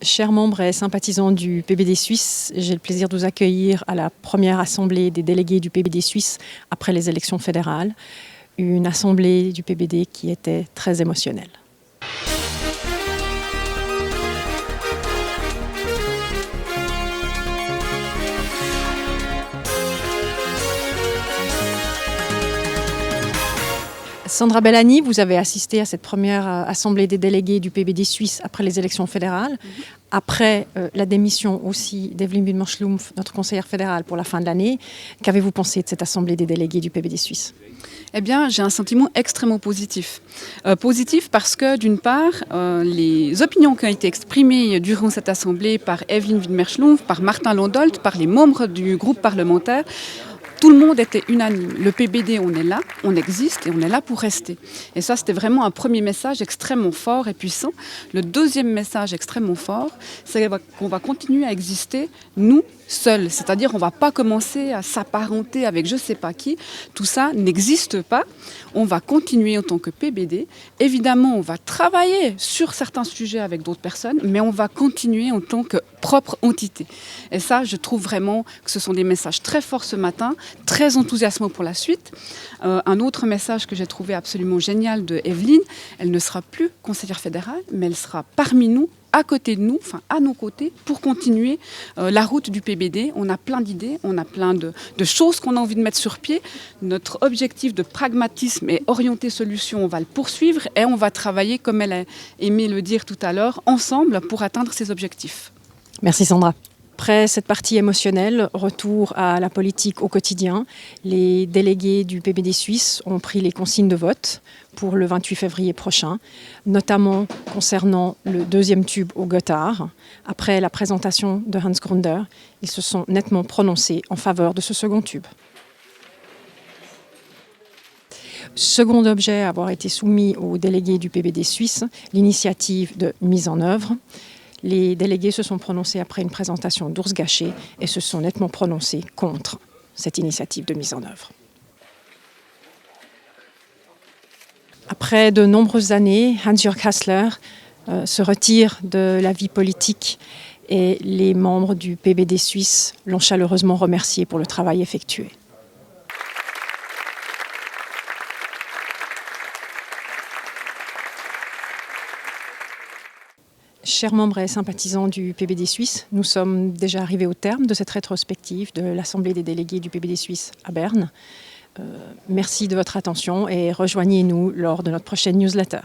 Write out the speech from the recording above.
Chers membres et sympathisants du PBD suisse, j'ai le plaisir de vous accueillir à la première assemblée des délégués du PBD suisse après les élections fédérales. Une assemblée du PBD qui était très émotionnelle. Sandra Bellani, vous avez assisté à cette première assemblée des délégués du PBD suisse après les élections fédérales, après la démission aussi d'Evelyn Widmer-Schlumpf, notre conseillère fédérale pour la fin de l'année. Qu'avez-vous pensé de cette assemblée des délégués du PBD suisse ? Eh bien, j'ai un sentiment extrêmement positif. Positif parce que, d'une part, les opinions qui ont été exprimées durant cette assemblée par Evelyn Widmer-Schlumpf, par Martin Landolt, par les membres du groupe parlementaire, tout le monde était unanime. Le PBD, on est là, on existe et on est là pour rester. Et ça, c'était vraiment un premier message extrêmement fort et puissant. Le deuxième message extrêmement fort, c'est qu'on va continuer à exister, nous, seuls. C'est-à-dire, on ne va pas commencer à s'apparenter avec je ne sais pas qui. Tout ça n'existe pas. On va continuer en tant que PBD. Évidemment, on va travailler sur certains sujets avec d'autres personnes, mais on va continuer en tant que propre entité. Et ça, je trouve vraiment que ce sont des messages très forts ce matin, très enthousiasmants pour la suite. Un autre message que j'ai trouvé absolument génial de Evelyn, elle ne sera plus conseillère fédérale, mais elle sera parmi nous, à côté de nous, enfin à nos côtés, pour continuer la route du PBD. On a plein d'idées, on a plein de choses qu'on a envie de mettre sur pied. Notre objectif de pragmatisme et orienté solution, on va le poursuivre et on va travailler, comme elle a aimé le dire tout à l'heure, ensemble pour atteindre ces objectifs. Merci Sandra. Après cette partie émotionnelle, retour à la politique au quotidien. Les délégués du PBD suisse ont pris les consignes de vote pour le 28 février prochain, notamment concernant le deuxième tube au Gothard. Après la présentation de Hans Grunder, ils se sont nettement prononcés en faveur de ce second tube. Second objet à avoir été soumis aux délégués du PBD suisse, l'initiative de mise en œuvre. Les délégués se sont prononcés après une présentation d'Urs Gachet et se sont nettement prononcés contre cette initiative de mise en œuvre. Après de nombreuses années, Hans-Jörg Hassler se retire de la vie politique et les membres du PBD suisse l'ont chaleureusement remercié pour le travail effectué. Chers membres et sympathisants du PBD suisse, nous sommes déjà arrivés au terme de cette rétrospective de l'Assemblée des délégués du PBD suisse à Berne. Merci de votre attention et rejoignez-nous lors de notre prochaine newsletter.